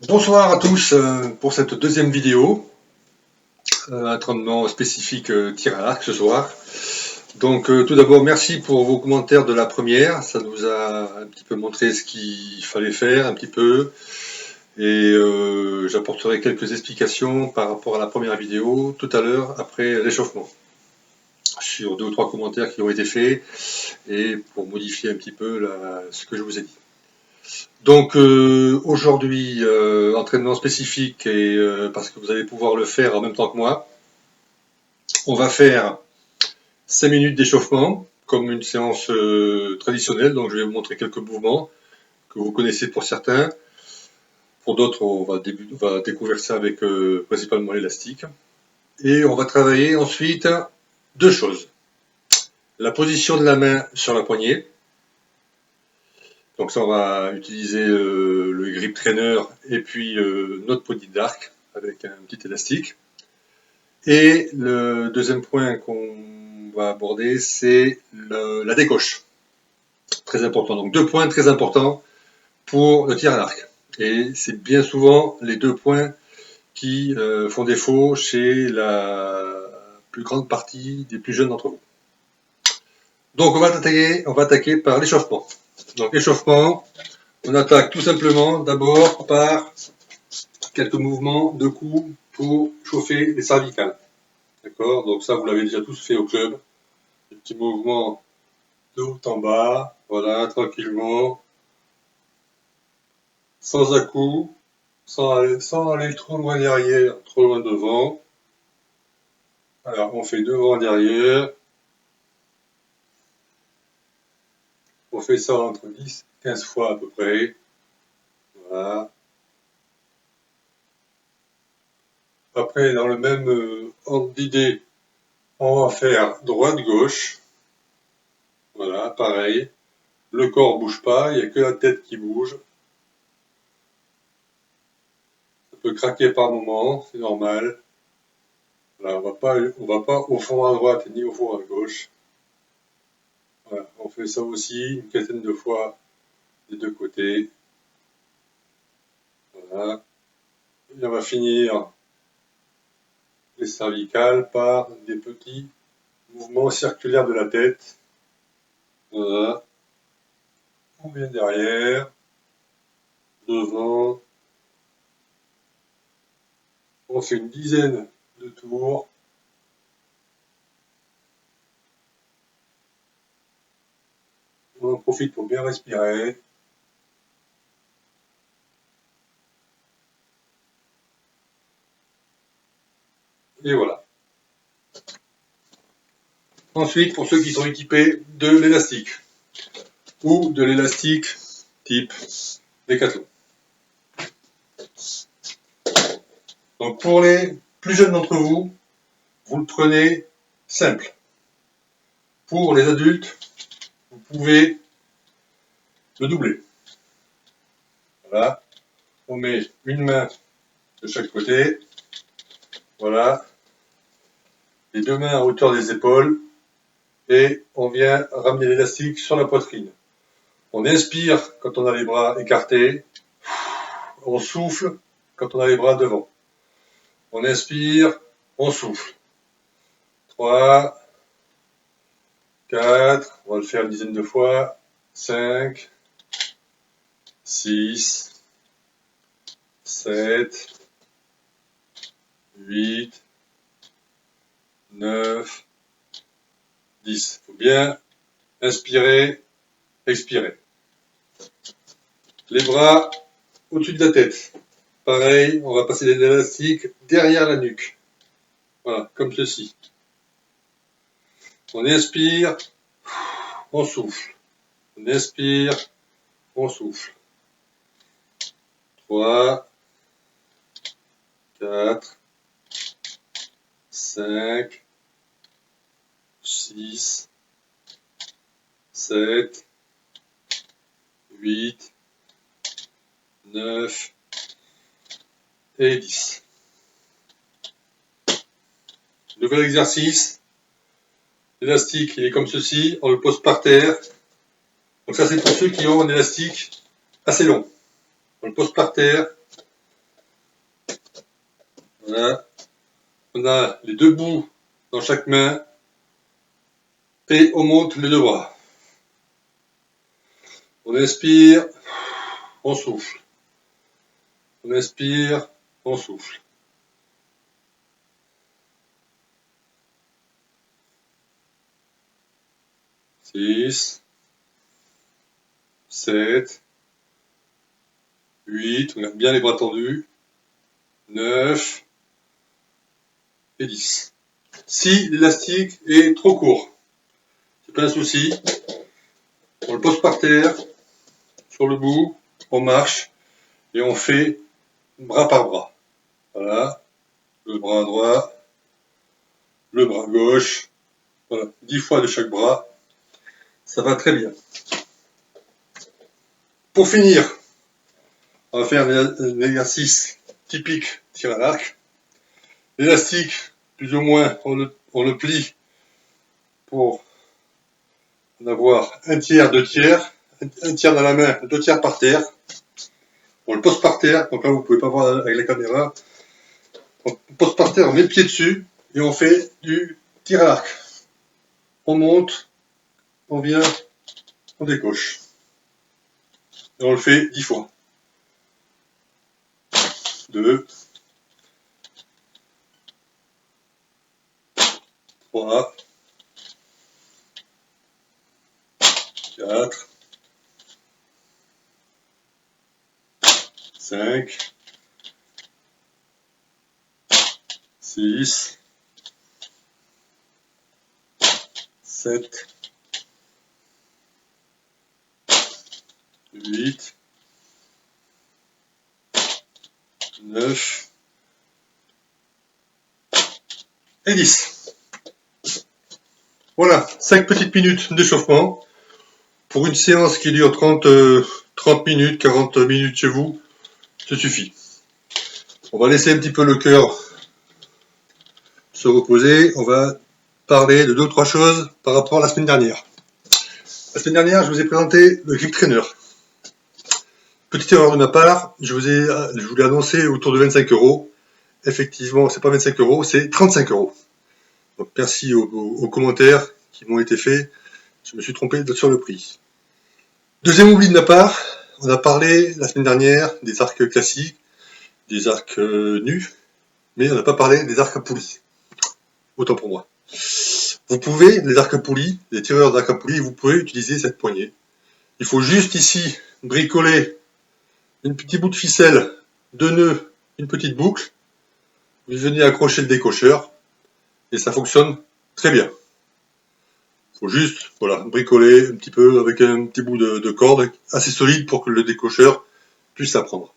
Bonsoir à tous pour cette deuxième vidéo, entraînement spécifique tir à l'arc ce soir. Donc tout d'abord merci pour vos commentaires de la première, ça nous a un petit peu montré ce qu'il fallait faire un petit peu et j'apporterai quelques explications par rapport à la première vidéo tout à l'heure après l'échauffement sur 2 ou 3 commentaires qui ont été faits et pour modifier un petit peu ce que je vous ai dit. Donc aujourd'hui, entraînement spécifique et parce que vous allez pouvoir le faire en même temps que moi. On va faire 5 minutes d'échauffement, comme une séance traditionnelle. Donc je vais vous montrer quelques mouvements que vous connaissez pour certains. Pour d'autres, on va découvrir ça avec principalement l'élastique. Et on va travailler ensuite 2 choses. La position de la main sur la poignée. Donc ça, on va utiliser le grip trainer et puis notre poignée d'arc avec un petit élastique. Et le deuxième point qu'on va aborder, c'est la décoche. Très important. Donc 2 points très importants pour le tir à l'arc. Et c'est bien souvent les 2 points qui font défaut chez la plus grande partie des plus jeunes d'entre vous. Donc on va attaquer par l'échauffement. Donc l'échauffement, on attaque tout simplement d'abord par quelques mouvements de coups pour chauffer les cervicales. D'accord? Donc ça, vous l'avez déjà tous fait au club. Des petits mouvements de haut en bas. Voilà, tranquillement. Sans à-coups. Sans aller trop loin derrière, trop loin devant. Alors, on fait devant, derrière. On fait ça entre 10 et 15 fois à peu près. Voilà. Après, dans le même ordre d'idée, on va faire droite-gauche. Voilà, pareil. Le corps ne bouge pas, il n'y a que la tête qui bouge. Ça peut craquer par moment, c'est normal. Voilà, on va pas au fond à droite ni au fond à gauche. Voilà, on fait ça aussi une quinzaine de fois des deux côtés. Voilà. Et on va finir les cervicales par des petits mouvements circulaires de la tête. Voilà. On vient derrière, devant. On fait une dizaine de tours. On en profite pour bien respirer. Et voilà. Ensuite, pour ceux qui sont équipés de l'élastique ou de l'élastique type Decathlon. Donc pour les plus jeunes d'entre vous, vous le prenez simple. Pour les adultes, vous pouvez le doubler. Voilà. On met une main de chaque côté. Voilà. Les 2 mains à hauteur des épaules. Et on vient ramener l'élastique sur la poitrine. On inspire quand on a les bras écartés. On souffle quand on a les bras devant. On inspire, on souffle. 3, 4, on va le faire une dizaine de fois. 5, 6, 7, 8, 9, 10. Il faut bien inspirer, expirer. Les bras au-dessus de la tête. Pareil, on va passer l'élastique derrière la nuque. Voilà, comme ceci. On inspire, on souffle. On inspire, on souffle. 3, 4, 5, 6, 7, 8, 9 et 10. Nouvel exercice. L'élastique, il est comme ceci. On le pose par terre. Donc ça, c'est pour ceux qui ont un élastique assez long. On le pose par terre. Voilà. On a les deux bouts dans chaque main et on monte les deux bras. On inspire, on souffle. On inspire, on souffle. Six, 7, 8, on garde bien les bras tendus. 9 et 10. Si l'élastique est trop court, c'est pas un souci. On le pose par terre, sur le bout, on marche et on fait bras par bras. Voilà, le bras droit, le bras gauche, voilà, 10 fois de chaque bras, ça va très bien. Pour finir, on va faire un exercice typique tir à l'arc. L'élastique, plus ou moins, on le plie pour en avoir un tiers, deux tiers, un tiers dans la main, deux tiers par terre. On le pose par terre, donc là vous ne pouvez pas voir avec la caméra. On pose par terre, on met le pied dessus et on fait du tir à l'arc. On monte, on vient, on décoche. Et on le fait 10 fois. 2, 3, 4, 5, 6, 7, 8, 9 et 10. Voilà, 5 petites minutes d'échauffement pour une séance qui dure 30 minutes, 40 minutes chez vous, ça suffit. On va laisser un petit peu le cœur se reposer. On va parler de 2 ou 3 choses par rapport à la semaine dernière. La semaine dernière, je vous ai présenté le grip trainer. Petite erreur de ma part, je vous l'ai annoncé autour de 25 €. Effectivement, c'est pas 25 €, c'est 35 €. Donc merci aux commentaires qui m'ont été faits. Je me suis trompé sur le prix. Deuxième oubli de ma part, on a parlé la semaine dernière des arcs classiques, des arcs nus, mais on n'a pas parlé des arcs à poulies. Autant pour moi. Vous pouvez, les arcs à poulies, les tireurs d'arcs à poulies, vous pouvez utiliser cette poignée. Il faut juste ici bricoler un petit bout de ficelle, 2 nœuds, une petite boucle. Vous venez accrocher le décocheur et ça fonctionne très bien. Il faut juste bricoler un petit peu avec un petit bout de corde assez solide pour que le décocheur puisse la prendre.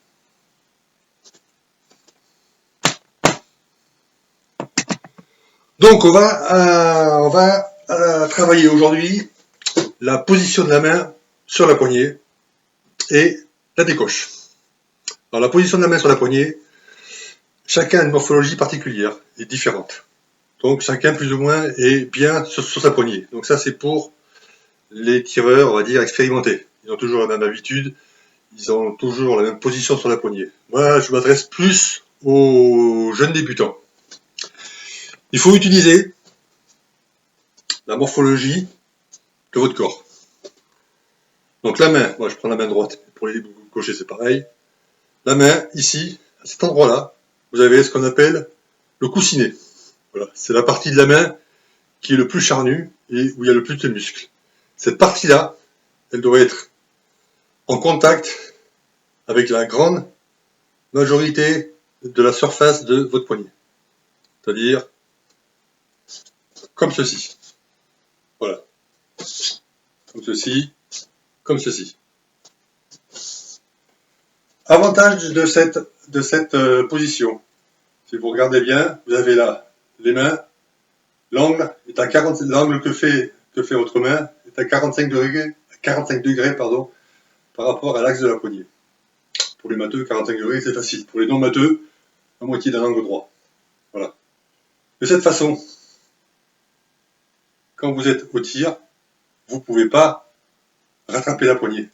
Donc on va travailler aujourd'hui la position de la main sur la poignée et la décoche. Alors la position de la main sur la poignée, chacun a une morphologie particulière et différente. Donc chacun plus ou moins est bien sur sa poignée. Donc ça c'est pour les tireurs, on va dire, expérimentés. Ils ont toujours la même habitude, ils ont toujours la même position sur la poignée. Moi je m'adresse plus aux jeunes débutants. Il faut utiliser la morphologie de votre corps. Donc la main, moi je prends la main droite, pour les gauchers c'est pareil. La main, ici, à cet endroit-là, vous avez ce qu'on appelle le coussinet. Voilà, c'est la partie de la main qui est le plus charnue et où il y a le plus de muscles. Cette partie-là, elle doit être en contact avec la grande majorité de la surface de votre poignet. C'est-à-dire comme ceci. Voilà. Comme ceci, comme ceci. Avantage de cette position. Si vous regardez bien, vous avez là les mains. L'angle est à 40, l'angle que fait votre main est à 45 degrés par rapport à l'axe de la poignée. Pour les matheux, 45 degrés c'est facile. Pour les non matheux, la moitié d'un angle droit. Voilà. De cette façon, quand vous êtes au tir, vous ne pouvez pas rattraper la poignée.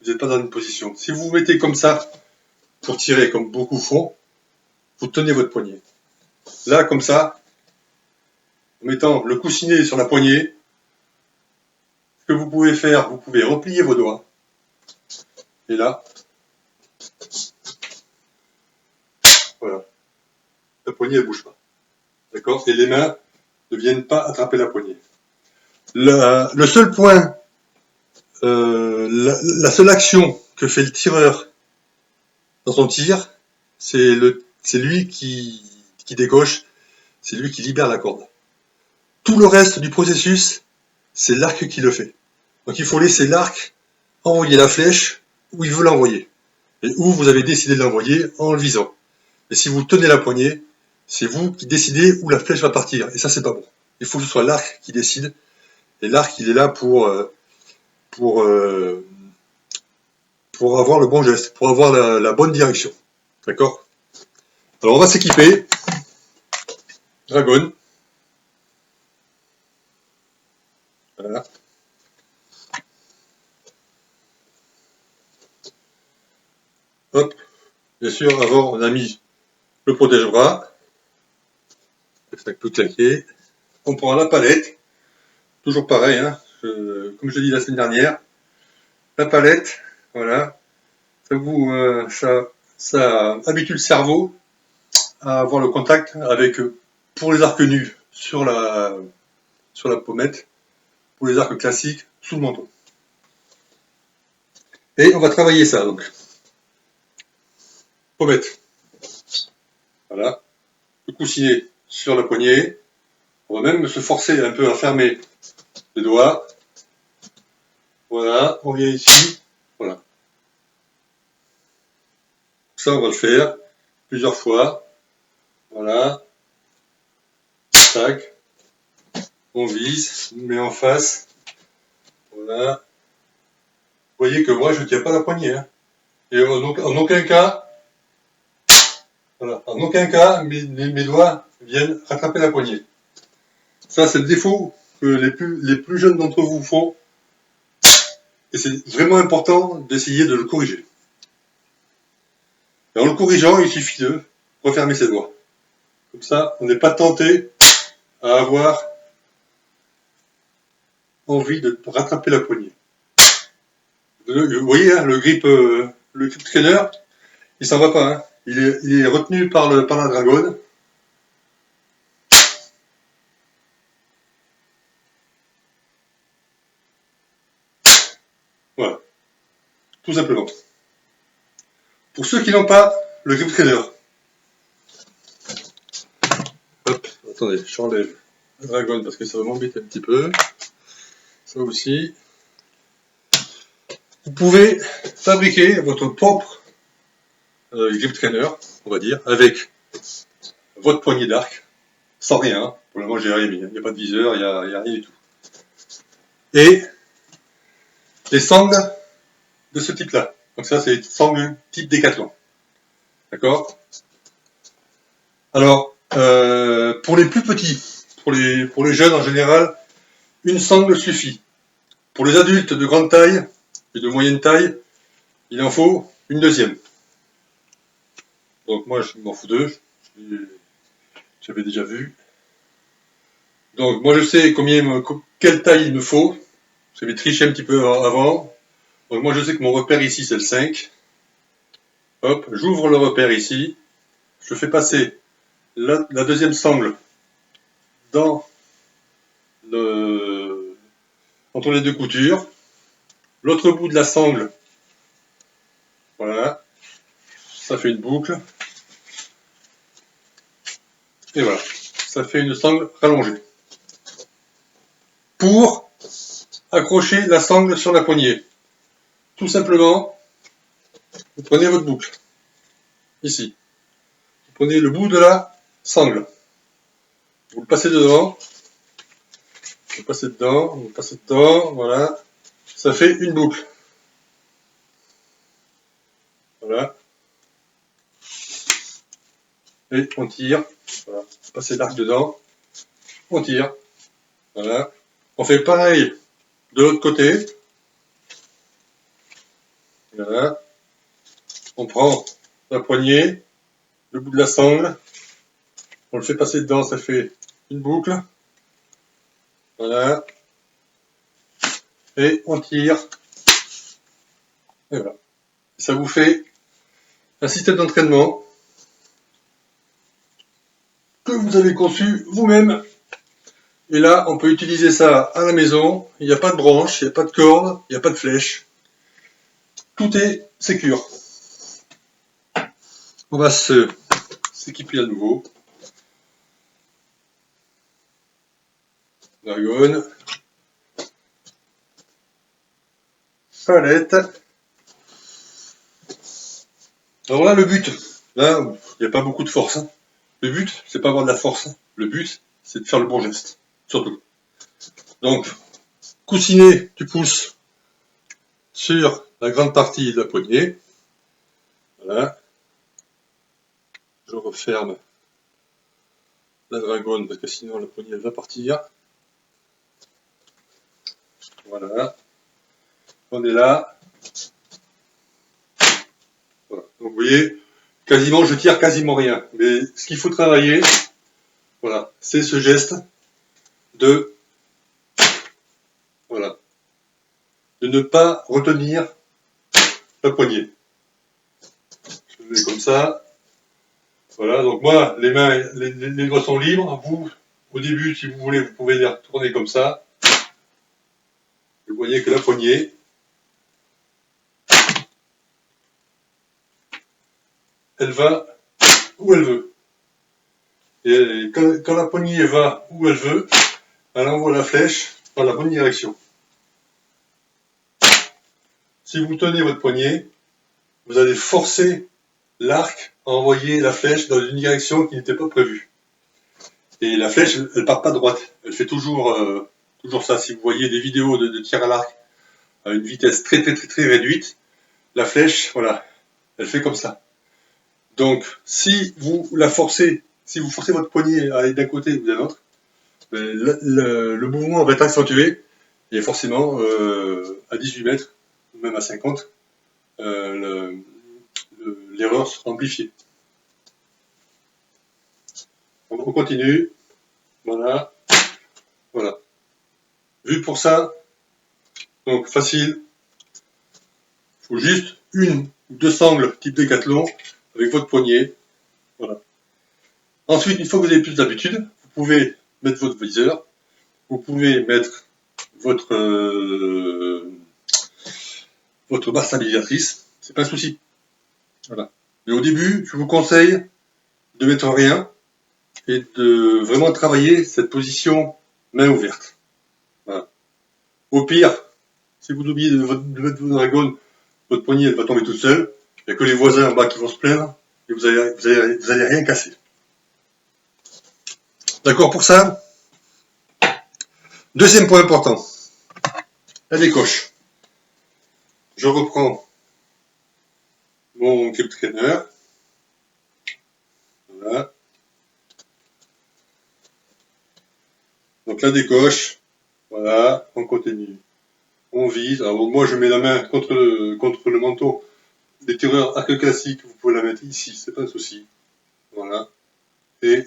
Vous n'êtes pas dans une position. Si vous vous mettez comme ça pour tirer, comme beaucoup font, vous tenez votre poignet. Là, comme ça, en mettant le coussinet sur la poignée, ce que vous pouvez faire, vous pouvez replier vos doigts. Et là, voilà, la poignée elle bouge pas. D'accord? Et les mains ne viennent pas attraper la poignée. Le seul point, la seule action que fait le tireur dans son tir, c'est lui qui décoche, c'est lui qui libère la corde. Tout le reste du processus, c'est l'arc qui le fait. Donc il faut laisser l'arc envoyer la flèche où il veut l'envoyer. Et où vous avez décidé de l'envoyer en le visant. Et si vous tenez la poignée, c'est vous qui décidez où la flèche va partir. Et ça, c'est pas bon. Il faut que ce soit l'arc qui décide. Et l'arc, il est là pour avoir le bon geste, pour avoir la bonne direction. D'accord? Alors, on va s'équiper. Dragon. Voilà. Hop. Bien sûr, avant, on a mis le protège-bras. Ça peut claquer. On prend la palette. Toujours pareil, hein. Comme je l'ai dit la semaine dernière. La palette, voilà. Ça habitue le cerveau à avoir le contact avec, pour les arcs nus, sur la pommette, pour les arcs classiques, sous le menton. Et on va travailler ça, donc. Pommette. Voilà. Le coussinet sur la poignée. On va même se forcer un peu à fermer les doigts. Voilà. On vient ici. Voilà. Ça, on va le faire plusieurs fois. Voilà. Tac. On vise. On met en face. Voilà. Vous voyez que moi, je ne tiens pas la poignée. Hein. Et en aucun cas, voilà, en aucun cas, mes doigts viennent rattraper la poignée. Ça, c'est le défaut que les plus jeunes d'entre vous font. Et c'est vraiment important d'essayer de le corriger. Et en le corrigeant, il suffit de refermer ses doigts. Comme ça, on n'est pas tenté à avoir envie de rattraper la poignée. Vous voyez, hein, le grip trainer, il s'en va pas. Hein. Il est retenu par la dragonne. Voilà. Tout simplement. Pour ceux qui n'ont pas le grip trainer. Hop, attendez, j'enlève la dragonne parce que ça va m'embêter un petit peu. Ça aussi. Vous pouvez fabriquer votre propre grip trainer, on va dire, avec votre poignée d'arc, sans rien. Pour le moment, j'ai rien mis. Il n'y a pas de viseur, il n'y a rien du tout. Et des sangles de ce type-là. Donc ça, c'est des sangles type Décathlon. D'accord? Alors, pour les plus petits, pour les jeunes en général, une sangle suffit. Pour les adultes de grande taille et de moyenne taille, il en faut une deuxième. Donc moi, je m'en fous deux. J'avais déjà vu. Donc moi, je sais quelle taille il me faut. J'avais triché un petit peu avant. Donc moi, je sais que mon repère ici, c'est le 5. Hop, j'ouvre le repère ici. Je fais passer la deuxième sangle entre les deux coutures. L'autre bout de la sangle, voilà, ça fait une boucle. Et voilà, ça fait une sangle rallongée. Pour accrocher la sangle sur la poignée, tout simplement, vous prenez votre boucle, ici. Vous prenez le bout de la sangle. Vous le passez dedans. Vous passez dedans, voilà. Ça fait une boucle. Voilà. Et on tire. Voilà. Passez l'arc dedans. On tire. Voilà. On fait pareil de l'autre côté. Voilà. On prend la poignée, le bout de la sangle. On le fait passer dedans, ça fait une boucle. Voilà. Et on tire. Et voilà. Ça vous fait un système d'entraînement que vous avez conçu vous-même. Et là, on peut utiliser ça à la maison. Il n'y a pas de branche, il n'y a pas de corde, il n'y a pas de flèche. Tout est sécure. On va s'équiper à nouveau. Dragone. Palette. Alors là, le but. Là, il n'y a pas beaucoup de force. Le but, c'est pas avoir de la force. Le but, c'est de faire le bon geste. Surtout. Donc, coussiner du pouce sur la grande partie de la poignée. Voilà. Je referme la dragone parce que sinon la poignée elle va partir. Voilà. On est là. Voilà. Donc vous voyez, quasiment, je tire quasiment rien. Mais ce qu'il faut travailler, voilà, c'est ce geste de, voilà, de ne pas retenir la poignée. Je le mets comme ça. Voilà, donc moi, les mains, les doigts sont libres. Vous, au début, si vous voulez, vous pouvez les retourner comme ça. Vous voyez que la poignée, elle va où elle veut. Et quand la poignée va où elle veut, elle envoie la flèche dans la bonne direction. Si vous tenez votre poignet, vous allez forcer l'arc à envoyer la flèche dans une direction qui n'était pas prévue. Et la flèche, elle part pas droite. Elle fait toujours ça. Si vous voyez des vidéos de tir à l'arc à une vitesse très réduite, la flèche, voilà, elle fait comme ça. Donc, si vous la forcez, si vous forcez votre poignet à aller d'un côté ou d'un autre, le mouvement va être accentué et forcément à 18 mètres, ou même à 50, l'erreur sera amplifiée. On continue. Voilà. Voilà. Vu pour ça, donc facile. Il faut juste une ou deux sangles type Décathlon avec votre poignet. Voilà. Ensuite, une fois que vous avez plus d'habitude, vous pouvez mettre votre viseur. Vous pouvez mettre votre barre stabilisatrice. C'est pas un souci. Voilà. Mais au début, je vous conseille de mettre rien et de vraiment travailler cette position main ouverte. Voilà. Au pire, si vous oubliez de mettre votre dragone, votre poignée elle va tomber toute seule. Il n'y a que les voisins en bas qui vont se plaindre et vous allez rien casser. D'accord pour ça? Deuxième point important, la décoche. Je reprends mon clip trainer. Voilà. Donc la décoche, voilà, on continue. On vise. Alors moi je mets la main contre le manteau. Les tireurs arc classique, vous pouvez la mettre ici, c'est pas un souci. Voilà. Et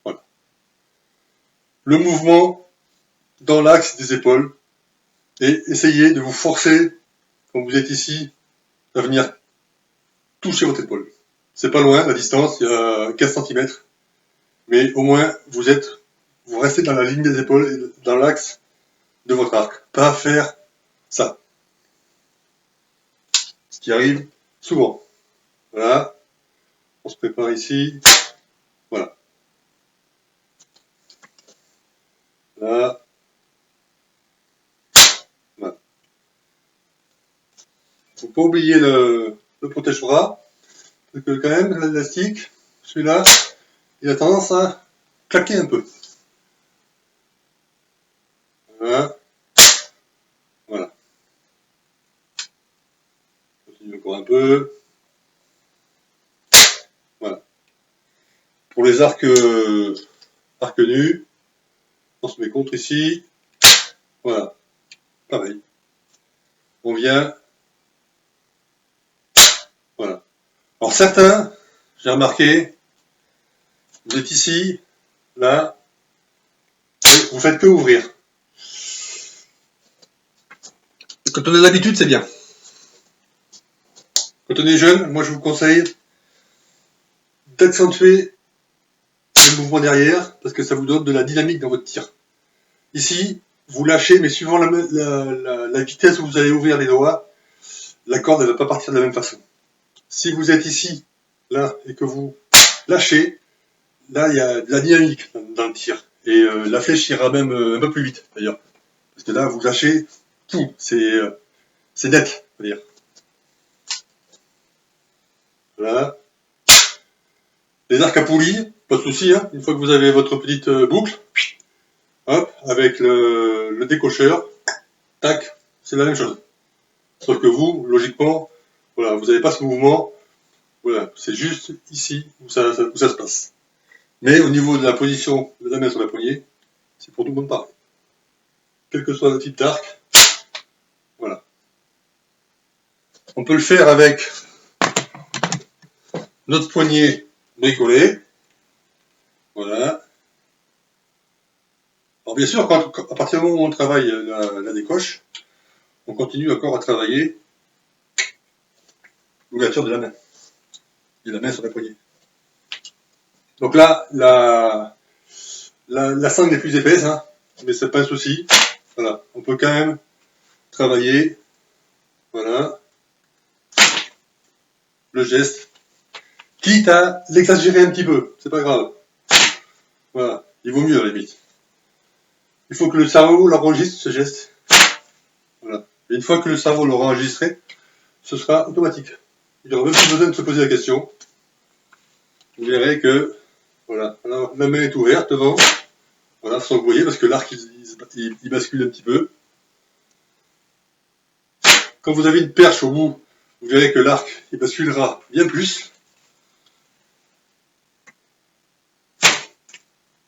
voilà. Le mouvement dans l'axe des épaules. Et essayez de vous forcer, quand vous êtes ici, à venir toucher votre épaule. C'est pas loin, la distance, il y a 15 cm. Mais au moins, vous restez dans la ligne des épaules et dans l'axe de votre arc. Pas faire ça. Ce qui arrive souvent. Voilà. On se prépare ici. Voilà. Là. Voilà. Faut pas oublier le protège-bras. Parce que quand même, l'élastique, celui-là, il a tendance à claquer un peu. Voilà. Voilà. Continue encore un peu. Voilà. Pour les arcs nus, on se met contre ici. Voilà. Pareil. On vient. Voilà. Alors certains, j'ai remarqué, Vous êtes ici, là, et vous faites que ouvrir. Quand on a l'habitude, c'est bien. Quand on est jeune, moi je vous conseille d'accentuer le mouvement derrière, parce que ça vous donne de la dynamique dans votre tir. Ici, vous lâchez, mais suivant la vitesse où vous allez ouvrir les doigts, la corde ne va pas partir de la même façon. Si vous êtes ici, là, et que vous lâchez, là, il y a de la dynamique dans le tir. Et la flèche ira même un peu plus vite, d'ailleurs. Parce que là, vous lâchez tout. C'est net, on va dire. Voilà. Les arcs à poulie, pas de souci, hein. Une fois que vous avez votre petite boucle, hop, avec le décocheur, tac, c'est la même chose. Sauf que vous, logiquement, voilà, vous n'avez pas ce mouvement. Voilà, c'est juste ici où ça se passe. Mais au niveau de la position de la main sur la poignée, c'est pour tout le monde pareil. Quel que soit le type d'arc, voilà. On peut le faire avec notre poignet bricolé. Voilà. Alors bien sûr, à partir du moment où on travaille la décoche, on continue encore à travailler l'ouverture de la main. Et la main sur la poignée. Donc là, la sangle est plus épaisse, hein, mais c'est pas un souci. Voilà, on peut quand même travailler, voilà, le geste, quitte à l'exagérer un petit peu, c'est pas grave. Voilà, il vaut mieux à la limite. Il faut que le cerveau l'enregistre, ce geste. Voilà. Et une fois que le cerveau l'aura enregistré, ce sera automatique. Il n'y aura même plus besoin de se poser la question. Vous verrez que, voilà, la main est ouverte devant. Voilà, sans que vous voyez, parce que l'arc il bascule un petit peu. Quand vous avez une perche au bout, vous verrez que l'arc il basculera bien plus.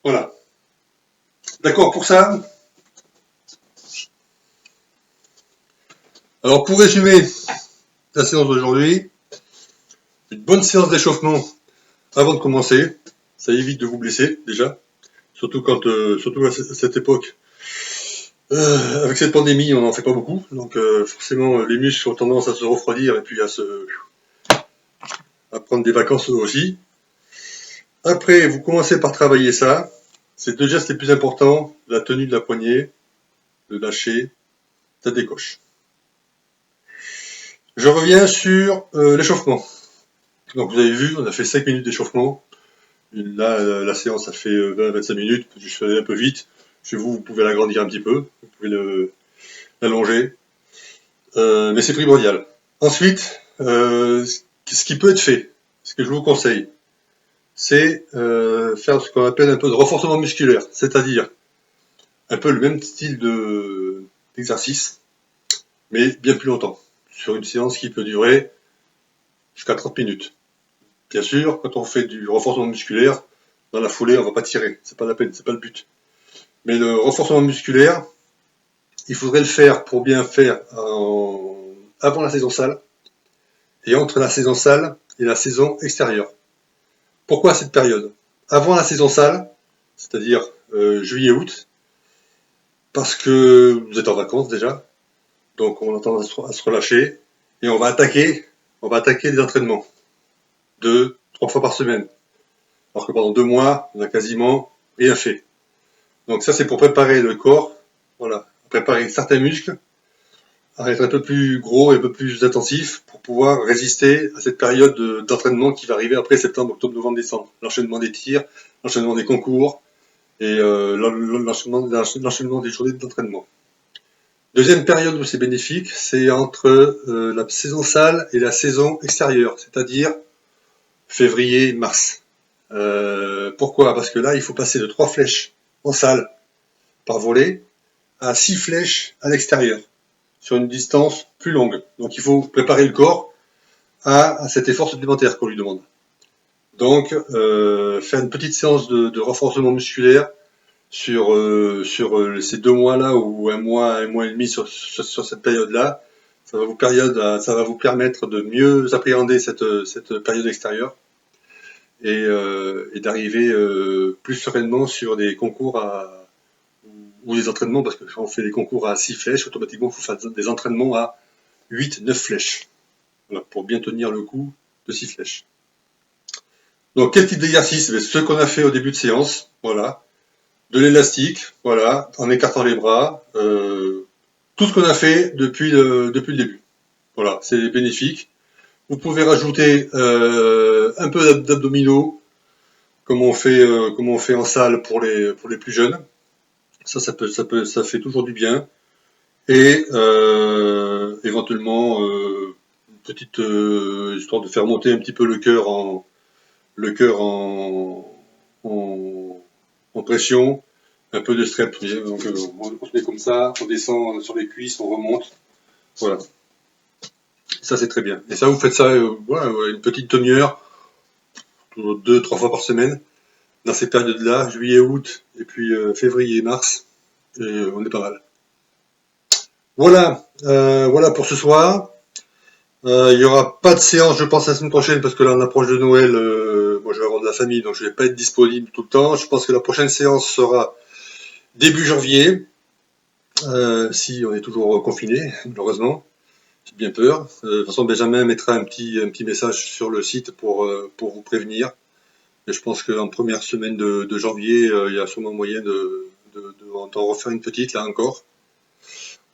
Voilà. D'accord pour ça. Alors pour résumer la séance d'aujourd'hui, une bonne séance d'échauffement avant de commencer. Ça évite de vous blesser déjà. Surtout surtout à cette époque. Avec cette pandémie, on n'en fait pas beaucoup. Donc forcément les muscles ont tendance à se refroidir et puis à prendre des vacances eux aussi. Après, vous commencez par travailler ça. C'est deux gestes les plus importants, la tenue de la poignée, le lâcher, ça décoche. Je reviens sur l'échauffement. Donc vous avez vu, on a fait 5 minutes d'échauffement. Là, la séance, ça fait 20-25 minutes. Je fais un peu vite. Chez vous, vous pouvez l'agrandir un petit peu. Vous pouvez l'allonger. Mais c'est primordial. Ensuite, ce qui peut être fait, ce que je vous conseille, c'est faire ce qu'on appelle un peu de renforcement musculaire. C'est-à-dire un peu le même style d'exercice, mais bien plus longtemps. Sur une séance qui peut durer jusqu'à 30 minutes. Bien sûr, quand on fait du renforcement musculaire, dans la foulée, on ne va pas tirer. C'est pas la peine, c'est pas le but. Mais le renforcement musculaire, il faudrait le faire pour bien faire avant la saison sale et entre la saison sale et la saison extérieure. Pourquoi cette période? Avant la saison sale, c'est-à-dire juillet-août, parce que vous êtes en vacances déjà, donc on entend à se relâcher et on va attaquer les entraînements 2-3 fois par semaine. Alors que pendant 2 mois, on n'a quasiment rien fait. Donc ça, c'est pour préparer le corps, voilà, préparer certains muscles, à être un peu plus gros et un peu plus intensif pour pouvoir résister à cette période d'entraînement qui va arriver après septembre, octobre, novembre, décembre. L'enchaînement des tirs, l'enchaînement des concours et l'enchaînement des journées d'entraînement. Deuxième période où c'est bénéfique, c'est entre la saison sale et la saison extérieure, c'est-à-dire février-mars. Pourquoi? Parce que là, il faut passer de 3 flèches en salle par volet à 6 flèches à l'extérieur, sur une distance plus longue. Donc il faut préparer le corps à cet effort supplémentaire qu'on lui demande. Donc faire une petite séance de renforcement musculaire sur ces 2 mois-là ou un mois et demi sur cette période-là, ça va vous permettre de mieux appréhender cette période extérieure et d'arriver plus sereinement sur des concours ou des entraînements, parce que quand on fait des concours à 6 flèches, automatiquement il faut faire des entraînements à 8, 9 flèches. Voilà, pour bien tenir le coup de 6 flèches. Donc quel type d'exercice? Ceux qu'on a fait au début de séance, voilà. De l'élastique, voilà, en écartant les bras. Tout ce qu'on a fait depuis le début. Voilà, c'est bénéfique. Vous pouvez rajouter un peu d'abdominaux, comme on fait en salle pour les plus jeunes. Ça fait toujours du bien. Et éventuellement une petite histoire de faire monter un petit peu le cœur en pression, un peu de strep. Donc on se met comme ça, on descend sur les cuisses, on remonte. Voilà. Ça c'est très bien. Et ça, vous faites ça voilà, une petite demi-heure, 2-3 fois par semaine, dans ces périodes-là, juillet, août, et puis février, mars, et on est pas mal. Voilà, voilà pour ce soir. Il n'y aura pas de séance, je pense, la semaine prochaine, parce que là on approche de Noël. Moi je vais avoir de la famille, donc je vais pas être disponible tout le temps. Je pense que la prochaine séance sera début janvier, si on est toujours confiné, malheureusement. J'ai bien peur. De toute façon, Benjamin mettra un petit message sur le site pour vous prévenir. Et je pense qu'en première semaine de janvier, il y a sûrement moyen d'en refaire une petite, là encore.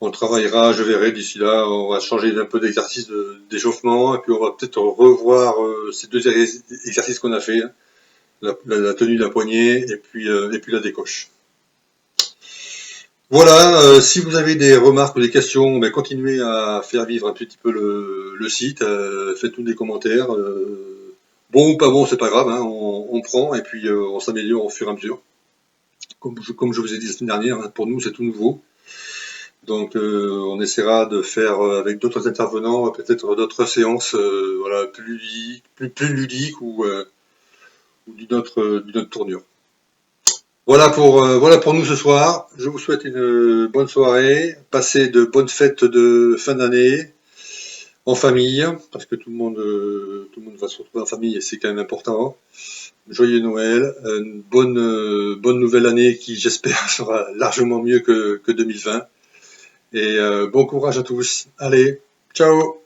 On travaillera, je verrai d'ici là, on va changer un peu d'exercice d'échauffement, et puis on va peut-être revoir ces deux exercices qu'on a fait, hein. La tenue de la poignée, et puis la décoche. Voilà, si vous avez des remarques ou des questions, ben, continuez à faire vivre un petit peu le site, faites-nous des commentaires. Bon ou pas bon, c'est pas grave, hein, on prend et puis on s'améliore au fur et à mesure. Comme je vous ai dit la semaine dernière, hein, pour nous c'est tout nouveau. Donc on essaiera de faire avec d'autres intervenants, peut-être d'autres séances voilà, plus ludiques ou d'une autre tournure. Voilà pour nous ce soir. Je vous souhaite une bonne soirée. Passez de bonnes fêtes de fin d'année en famille, parce que tout le monde va se retrouver en famille et c'est quand même important. Joyeux Noël, une bonne nouvelle année qui, j'espère, sera largement mieux que 2020. Et bon courage à tous. Allez, ciao!